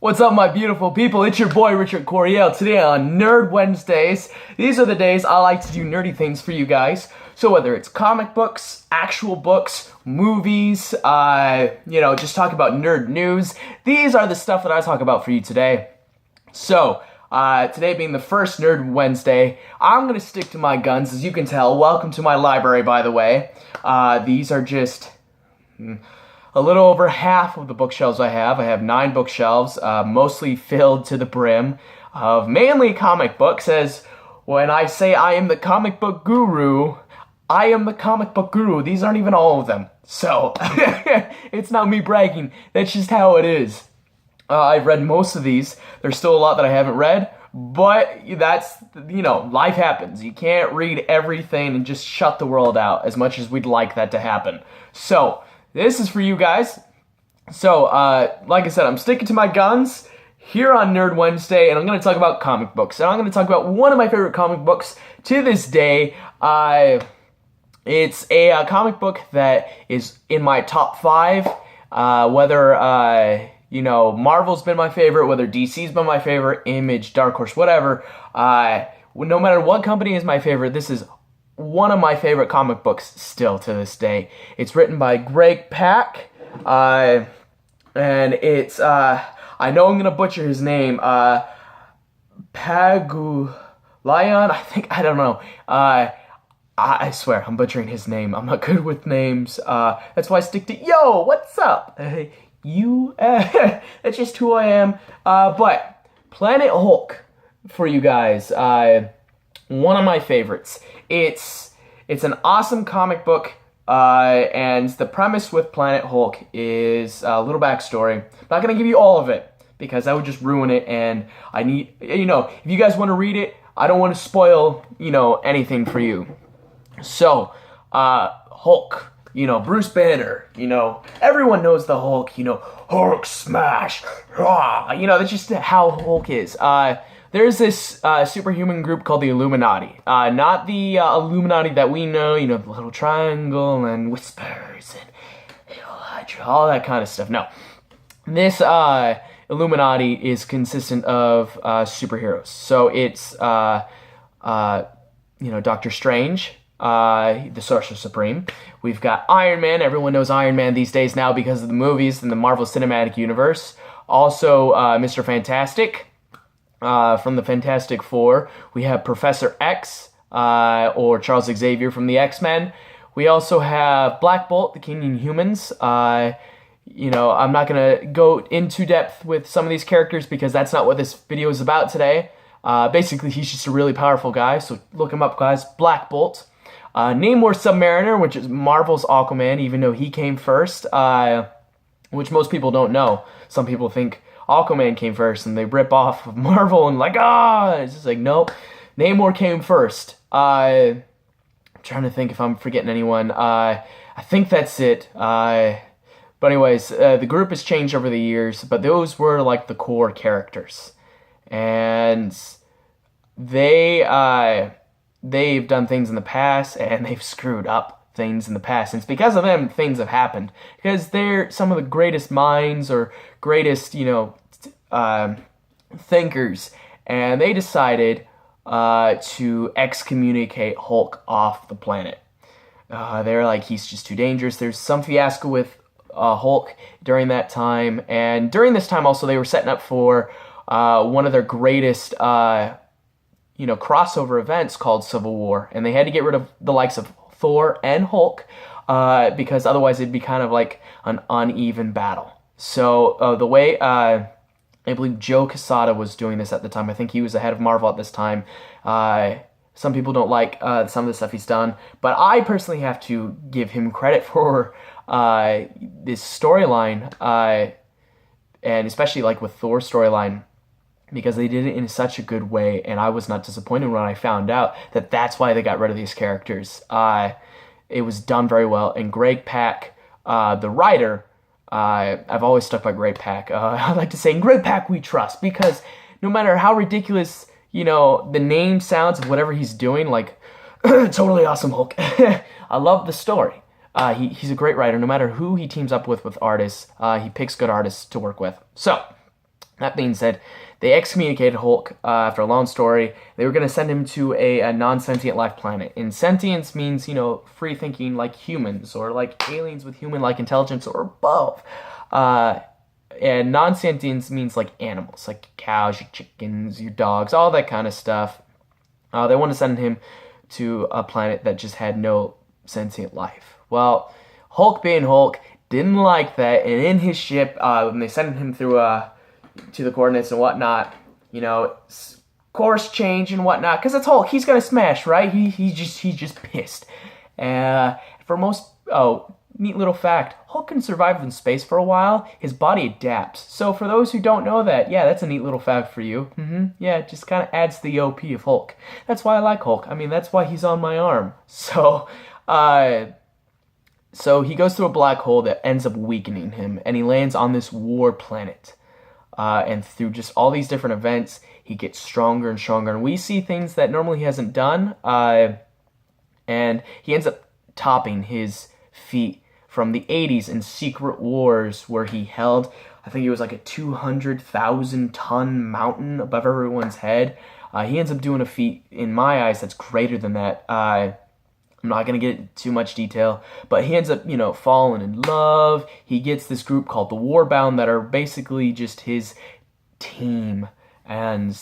What's up, my beautiful people? It's your boy, Richard Coriel. Today on Nerd Wednesdays, these are the days I like to do nerdy things for you guys. So whether it's comic books, actual books, movies, just talk about nerd news, these are the stuff that I talk about for you today. So, today being the first Nerd Wednesday, I'm going to stick to my guns, as you can tell. Welcome to my library, by the way. These are just a little over half of the bookshelves I have. I have 9 bookshelves, mostly filled to the brim of mainly comic books, as when I say I am the comic book guru, I am the comic book guru. These aren't even all of them. So, it's not me bragging. That's just how it is. I've read most of these. There's still a lot that I haven't read, but that's, life happens. You can't read everything and just shut the world out as much as we'd like that to happen. So, this is for you guys. So, like I said, I'm sticking to my guns here on Nerd Wednesday, and I'm going to talk about comic books. And I'm going to talk about one of my favorite comic books to this day. It's a comic book that is in my top 5, whether Marvel's been my favorite, whether DC's been my favorite, Image, Dark Horse, whatever. No matter what company is my favorite, this is one of my favorite comic books still to this day. It's written by Greg Pak, and it's, I know I'm going to butcher his name, Pagulayan, I don't know. I swear, I'm butchering his name. I'm not good with names. That's why I stick to, yo, what's up? That's just who I am. But Planet Hulk for you guys. One of my favorites. It's an awesome comic book, and the premise with Planet Hulk is a little backstory. I'm not gonna give you all of it because that would just ruin it, and I need, if you guys want to read it, I don't want to spoil, anything for you. So, Hulk. Bruce Banner, everyone knows the Hulk, Hulk smash, that's just how Hulk is. There's this superhuman group called the Illuminati. Not the Illuminati that we know, the little triangle and whispers and Hydra, all that kind of stuff. No. This Illuminati is consistent of superheroes. So it's, Doctor Strange, the Sorcerer Supreme. We've got Iron Man. Everyone knows Iron Man these days now because of the movies in the Marvel Cinematic Universe. Also, Mr. Fantastic from the Fantastic Four. We have Professor X, or Charles Xavier from the X-Men. We also have Black Bolt, the King of Inhumans. I'm not going to go into depth with some of these characters because that's not what this video is about today. Basically, he's just a really powerful guy, so look him up, guys. Black Bolt. Namor Submariner, which is Marvel's Aquaman, even though he came first, which most people don't know. Some people think Aquaman came first, and they rip off of Marvel and it's just like, nope. Namor came first. I'm trying to think if I'm forgetting anyone. I think that's it. But anyways, the group has changed over the years, but those were like the core characters. And they've done things in the past, and they've screwed up things in the past. And it's because of them things have happened. Because they're some of the greatest minds or greatest, thinkers. And they decided to excommunicate Hulk off the planet. They're like, he's just too dangerous. There's some fiasco with Hulk during that time. And during this time also, they were setting up for one of their greatest crossover events called Civil War, and they had to get rid of the likes of Thor and Hulk because otherwise it'd be kind of like an uneven battle. So the way I believe Joe Quesada was doing this at the time, I think he was the head of Marvel at this time. Some people don't like some of the stuff he's done, but I personally have to give him credit for this storyline, and especially like with Thor's storyline, because they did it in such a good way, and I was not disappointed when I found out that that's why they got rid of these characters. It was done very well, and Greg Pak, the writer, I've always stuck by Greg Pak. I like to say, in Greg Pak we trust, because no matter how ridiculous, the name sounds of whatever he's doing, like, totally awesome Hulk. I love the story. He's a great writer. No matter who he teams up with artists, he picks good artists to work with. So, That being said, they excommunicated Hulk after a long story. They were going to send him to a non-sentient life planet. And sentience means, free thinking like humans or like aliens with human-like intelligence or above. And non-sentience means like animals, like cows, your chickens, your dogs, all that kind of stuff. They want to send him to a planet that just had no sentient life. Well, Hulk being Hulk didn't like that, and in his ship, when they sent him through to the coordinates and whatnot, course change and whatnot, because it's Hulk, he's gonna smash, right? He's just pissed. Neat little fact, Hulk can survive in space for a while. His body adapts. So for those who don't know that, yeah, that's a neat little fact for you. Yeah, it just kind of adds to the OP of Hulk. That's why I like Hulk. I mean, that's why he's on my arm. So he goes through a black hole that ends up weakening him, and he lands on this war planet. And through just all these different events, he gets stronger and stronger. And we see things that normally he hasn't done. And he ends up topping his feat from the 80s in Secret Wars, where he held, I think it was like a 200,000 ton mountain above everyone's head. He ends up doing a feat, in my eyes, that's greater than that. I'm not going to get into too much detail, but he ends up, falling in love. He gets this group called the Warbound that are basically just his team, and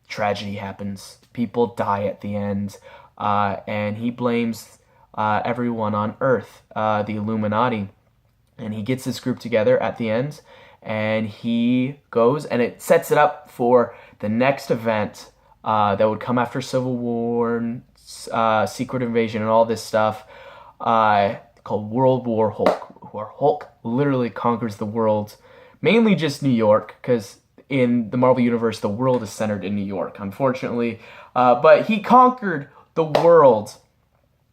tragedy happens. People die at the end, and he blames everyone on Earth, the Illuminati, and he gets this group together at the end, and he goes, and it sets it up for the next event that would come after Civil War, and, Secret Invasion, and all this stuff, called World War Hulk, where Hulk literally conquers the world, mainly just New York, because in the Marvel Universe, the world is centered in New York, unfortunately, but he conquered the world.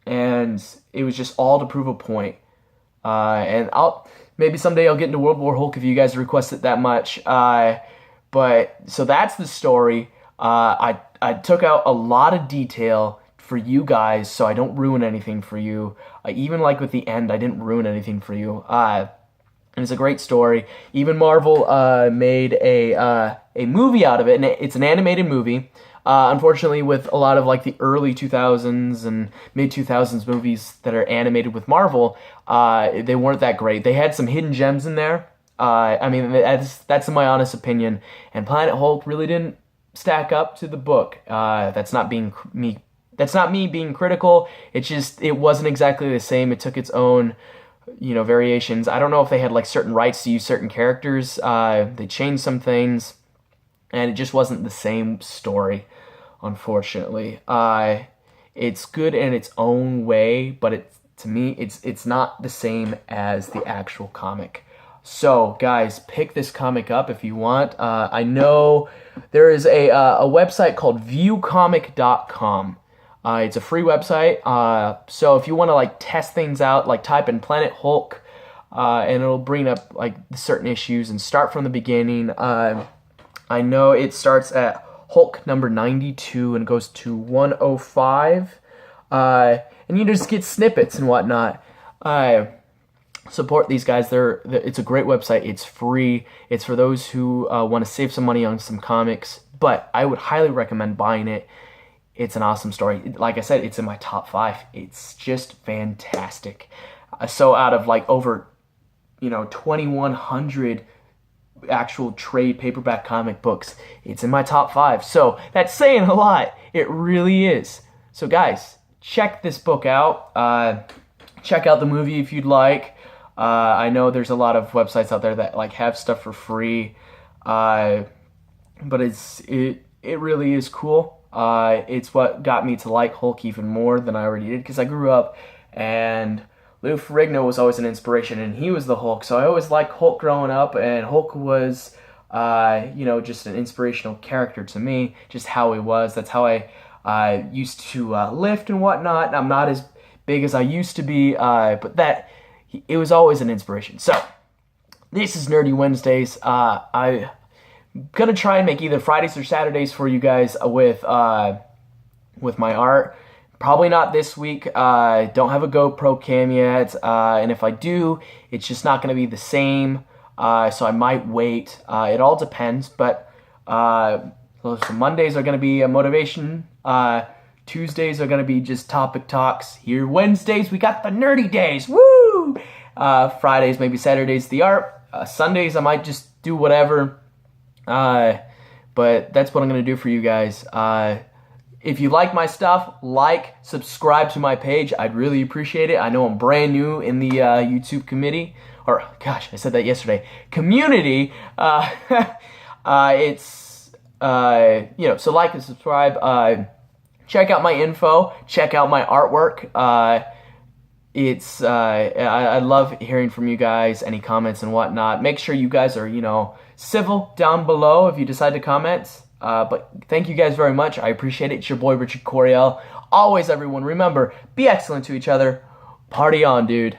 And it was just all to prove a point. And maybe someday I'll get into World War Hulk if you guys request it that much. But so that's the story. I took out a lot of detail for you guys, so I don't ruin anything for you. Even like with the end, I didn't ruin anything for you. And it's a great story. Even Marvel made a movie out of it, and it's an animated movie. Unfortunately, with a lot of like the early 2000s and mid 2000s movies that are animated with Marvel, they weren't that great. They had some hidden gems in there. I mean, that's in my honest opinion. And Planet Hulk really didn't stack up to the book. That's not me being critical. It wasn't exactly the same. It took its own, variations. I don't know if they had like certain rights to use certain characters. They changed some things, and it just wasn't the same story, unfortunately. It's good in its own way, but to me, it's not the same as the actual comic. So, guys, pick this comic up if you want. I know there is a website called viewcomic.com. It's a free website. So if you want to like test things out, like type in Planet Hulk, and it'll bring up like certain issues and start from the beginning. I know it starts at Hulk number 92 and goes to 105. And you just get snippets and whatnot. Support these guys. It's a great website. It's free. It's for those who want to save some money on some comics. But I would highly recommend buying it. It's an awesome story. Like I said, it's in my top 5. It's just fantastic. So out of like over, 2,100 actual trade paperback comic books, it's in my top 5. So that's saying a lot. It really is. So guys, check this book out. Check out the movie if you'd like. I know there's a lot of websites out there that like have stuff for free, but it really is cool. It's what got me to like Hulk even more than I already did, because I grew up and Lou Ferrigno was always an inspiration, and he was the Hulk. So I always liked Hulk growing up, and Hulk was, just an inspirational character to me, just how he was. That's how I used to lift and whatnot. I'm not as big as I used to be, but it was always an inspiration. So this is Nerdy Wednesdays. I'm gonna try and make either Fridays or Saturdays for you guys with my art. Probably not this week. Don't have a GoPro cam yet, and if I do, it's just not gonna be the same. so I might wait. It all depends, but so Mondays are going to be a motivation. Tuesdays are going to be just topic talks. Here, Wednesdays, we got the nerdy days. Woo! Fridays, maybe Saturdays, the art. Sundays, I might just do whatever. But that's what I'm going to do for you guys. If you like my stuff, subscribe to my page. I'd really appreciate it. I know I'm brand new in the YouTube committee. Or, gosh, I said that yesterday. Community. It's, so like and subscribe. Check out my info. Check out my artwork. I love hearing from you guys, any comments and whatnot. Make sure you guys are, civil down below if you decide to comment. But thank you guys very much. I appreciate it. It's your boy, Richard Coriel. Always, everyone, remember, be excellent to each other. Party on, dude.